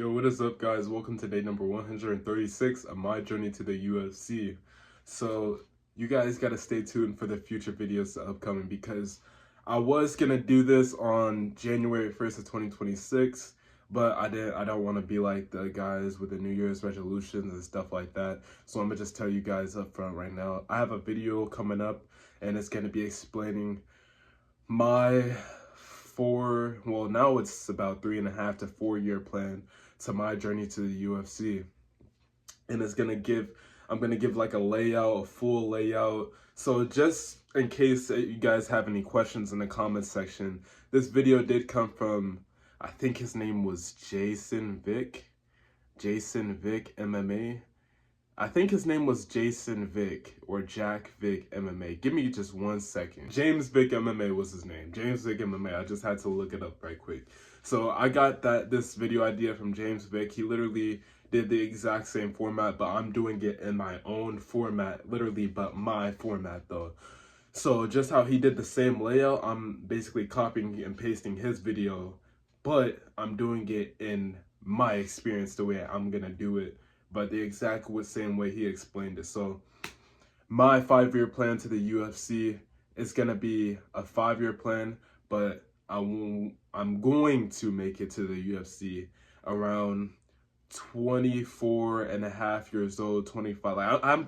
Yo, what is up, guys? Welcome to day number 136 of my journey to the UFC. So, you guys gotta stay tuned for the future videos upcoming because I was gonna do this on January 1st of 2026, but I don't want to be like the guys with the New Year's resolutions and stuff like that. So I'm gonna just tell you guys up front right now. I have a video coming up and it's gonna be explaining my now it's about 3.5 to 4 year plan to my journey to the UFC. And I'm gonna give like a full layout. So just in case you guys have any questions in the comments section, this video did come from, I think his name was Jason Vick MMA. I think his name was Jason Vick or Jack Vick MMA. Give me just 1 second. James Vick MMA was his name. James Vick MMA. I just had to look it up right quick. So I got this video idea from James Vick. He literally did the exact same format, but I'm doing it in my own format, literally, but my format though. So just how he did the same layout, I'm basically copying and pasting his video, but I'm doing it in my experience, the way I'm gonna do it, but the exact same way he explained it. So my 5-year plan to the UFC is gonna be a 5-year plan, but I'm going to make it to the UFC around 24 and a half years old, 25.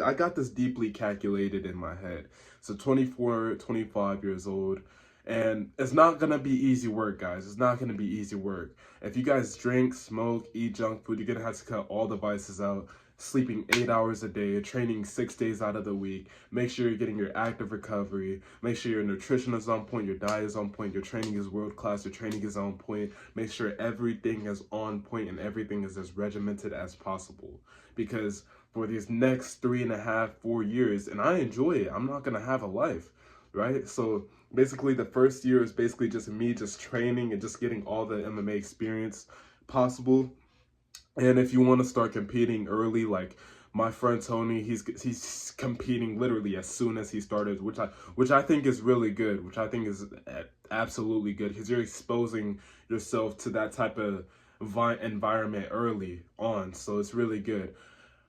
I got this deeply calculated in my head. So 24, 25 years old. And it's not going to be easy work, guys. It's not going to be easy work. If you guys drink, smoke, eat junk food, you're going to have to cut all the vices out. Sleeping 8 hours a day, training 6 days out of the week. Make sure you're getting your active recovery. Make sure your nutrition is on point, your diet is on point, your training is world class, your training is on point. Make sure everything is on point and everything is as regimented as possible. Because for these next 3.5, 4 years, and I enjoy it, I'm not gonna have a life, right? So basically the first year is basically just me just training and just getting all the MMA experience possible. And if you want to start competing early, like my friend Tony, he's competing literally as soon as he started, which I think is really good, which I think is absolutely good, because you're exposing yourself to that type of environment early on, so it's really good.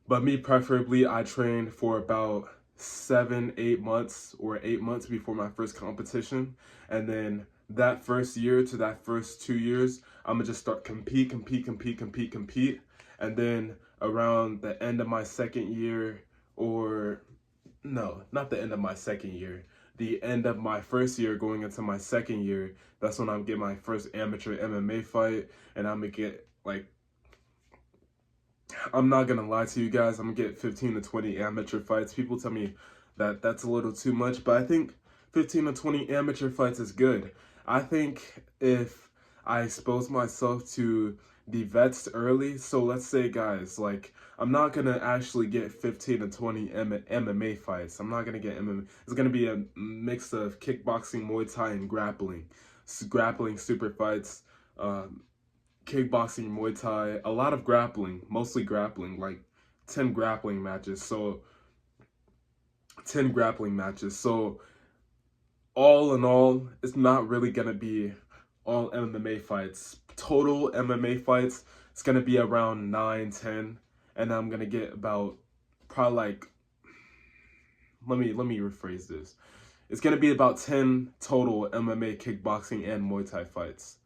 But me preferably, I trained for about 7-8 months or 8 months before my first competition, and then that first year to that first 2 years, I'm gonna just start compete, and then around the end of my second year, or no, not the end of my second year, the end of my first year going into my second year, that's when I'm getting my first amateur MMA fight, and I'm gonna get like, I'm not gonna lie to you guys, I'm gonna get 15 to 20 amateur fights. People tell me that that's a little too much, but I think 15 to 20 amateur fights is good. I think if I expose myself to the vets early, so let's say, guys, like, I'm not gonna actually get 15 to 20 MMA fights. I'm not gonna get MMA. It's gonna be a mix of kickboxing, Muay Thai, and grappling. Grappling super fights, kickboxing, Muay Thai, a lot of grappling, mostly grappling, like 10 grappling matches. So 10 grappling matches. So all in all, it's not really gonna be all MMA fights. Total MMA fights, it's gonna be around 9, 10, and I'm gonna get about probably like, let me rephrase this. It's gonna be about 10 total MMA, kickboxing, and Muay Thai fights.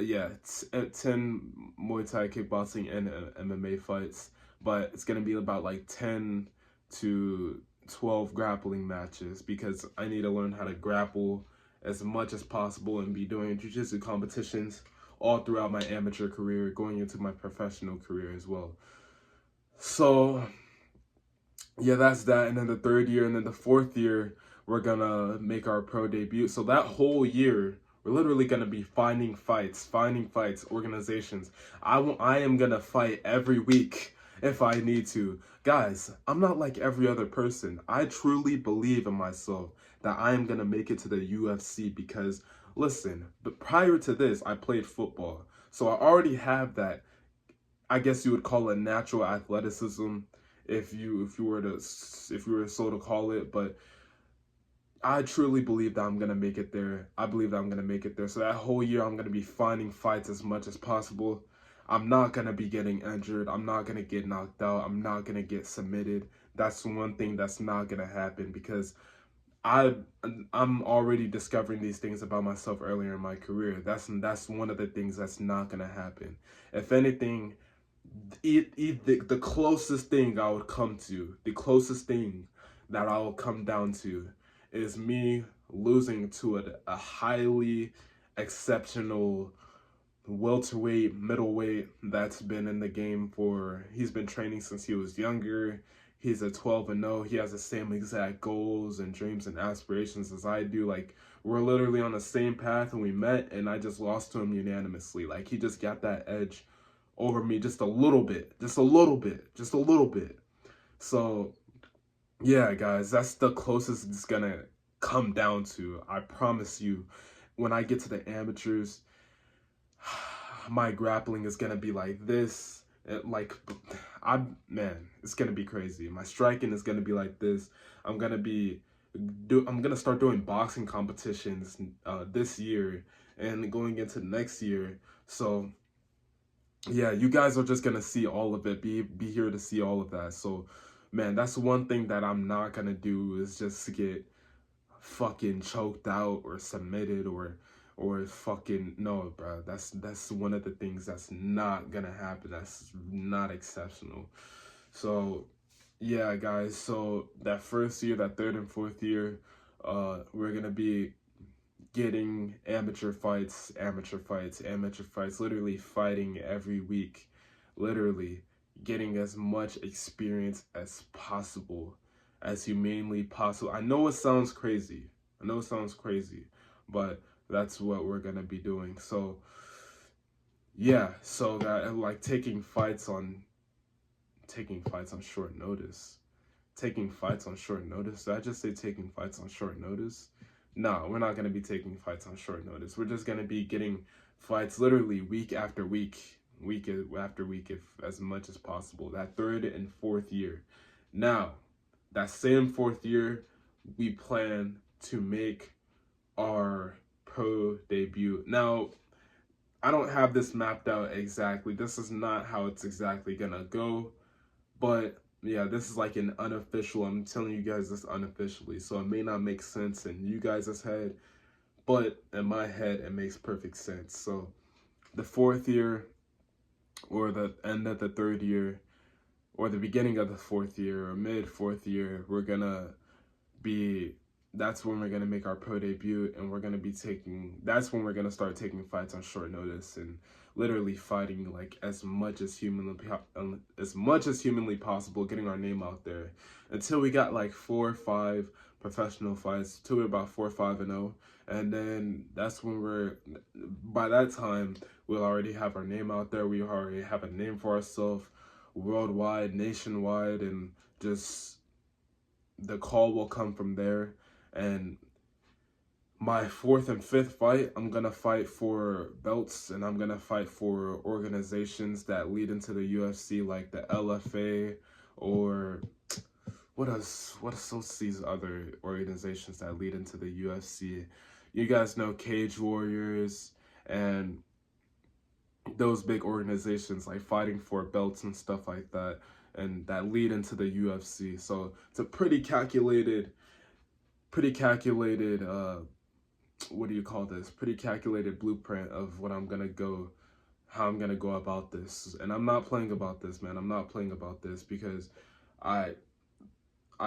Yeah, it's 10 Muay Thai, kickboxing, and MMA fights, but it's gonna be about like 10 to 12 grappling matches, because I need to learn how to grapple as much as possible and be doing jiu-jitsu competitions all throughout my amateur career, going into my professional career as well. So yeah, that's that. And then the third year and then the fourth year, we're gonna make our pro debut. So that whole year, we're literally gonna be finding fights, organizations. I am gonna fight every week if I need to. Guys, I'm not like every other person. I truly believe in myself that I am gonna make it to the UFC, because listen, but prior to this, I played football. So I already have that, I guess you would call it natural athleticism, if you were so to call it. But I truly believe that I'm gonna make it there. I believe that I'm gonna make it there. So that whole year, I'm gonna be finding fights as much as possible. I'm not going to be getting injured. I'm not going to get knocked out. I'm not going to get submitted. That's one thing that's not going to happen, because I I'm already discovering these things about myself earlier in my career. That's one of the things that's not going to happen. If anything, the closest thing I would come to, the closest thing that I will come down to, is me losing to a highly exceptional welterweight, middleweight that's been in the game for, he's been training since he was younger. He's a 12-0. He has the same exact goals and dreams and aspirations as I do. Like, we're literally on the same path, and we met, and I just lost to him unanimously. Like, he just got that edge over me just a little bit. Just a little bit. Just a little bit. So, yeah, guys, that's the closest it's gonna come down to. I promise you, when I get to the amateurs, my grappling is gonna be like this. It's gonna be crazy. My striking is gonna be like this. I'm gonna start doing boxing competitions this year and going into next year. So yeah, you guys are just gonna see all of it. Be here to see all of that. So man, that's one thing that I'm not gonna do, is just get fucking choked out or submitted or fucking, no, bro. That's one of the things that's not gonna happen. That's not exceptional. So yeah, guys, so that first year, that third and fourth year, we're gonna be getting amateur fights, literally fighting every week, literally getting as much experience as possible, as humanely possible. I know it sounds crazy. But that's what we're gonna be doing. So yeah, so that, like, taking fights on short notice. Taking fights on short notice. Did I just say taking fights on short notice? No, we're not gonna be taking fights on short notice. We're just gonna be getting fights literally week after week, week after week, if as much as possible. That third and fourth year. Now, that same fourth year, we plan to make our pro debut. Now, I don't have this mapped out exactly. This is not how it's exactly gonna go, but yeah, this is like an unofficial. I'm telling you guys this unofficially, so it may not make sense in you guys' head, but in my head, it makes perfect sense. So the fourth year, or the end of the third year, or the beginning of the fourth year, or mid fourth year, that's when we're gonna make our pro debut, and that's when we're gonna start taking fights on short notice, and literally fighting like as much as humanly possible, getting our name out there until we got like 4 or 5 professional fights, till we're about 4, 5-0, and then that's when by that time we'll already have our name out there. We already have a name for ourselves, worldwide, nationwide, and just the call will come from there. And my 4th and 5th fight, I'm gonna fight for belts, and I'm gonna fight for organizations that lead into the UFC, like the LFA, or what's these other organizations that lead into the UFC? You guys know Cage Warriors and those big organizations, like fighting for belts and stuff like that, and that lead into the UFC. So it's a pretty calculated pretty calculated blueprint of how I'm gonna go about this. And I'm not playing about this, man. I'm not playing about this, because I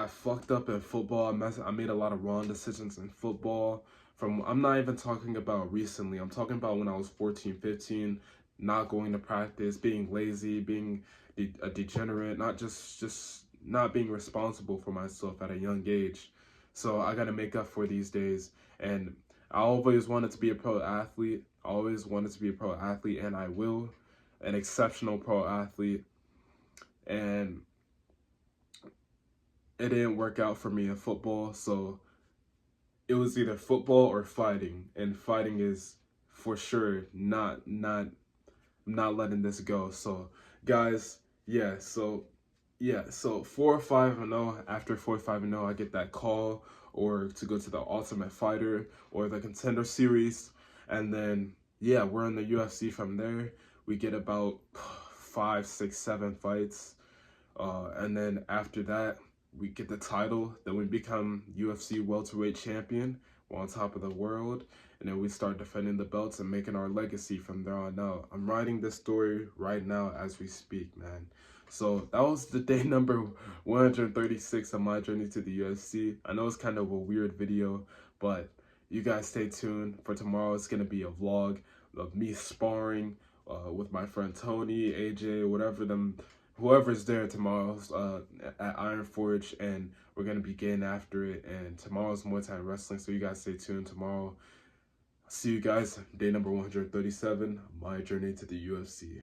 fucked up in football. I made a lot of wrong decisions in football. I'm not even talking about recently. I'm talking about when I was 14, 15, not going to practice, being lazy, being a degenerate, not just not being responsible for myself at a young age. So I gotta make up for these days. And I always wanted to be a pro athlete. And I will. An exceptional pro athlete. And it didn't work out for me in football, so it was either football or fighting. And fighting is for sure not letting this go. So guys, so 4 or 5-0. After 4 or 5-0, I get that call or to go to the Ultimate Fighter or the Contender Series, and then we're in the UFC from there. we get about 5, 6, 7 fights. And then after that, we get the title. Then we become UFC welterweight champion. We're on top of the world. And then we start defending the belts and making our legacy from there on out. I'm writing this story right now as we speak, man. So that was the day number 136 of my journey to the UFC. I know it's kind of a weird video, but you guys stay tuned for tomorrow. It's going to be a vlog of me sparring with my friend Tony, AJ, whoever's there tomorrow at Iron Forge, and we're going to be getting after it. And tomorrow's Muay Thai Wrestling, so you guys stay tuned tomorrow. See you guys, day number 137, my journey to the UFC.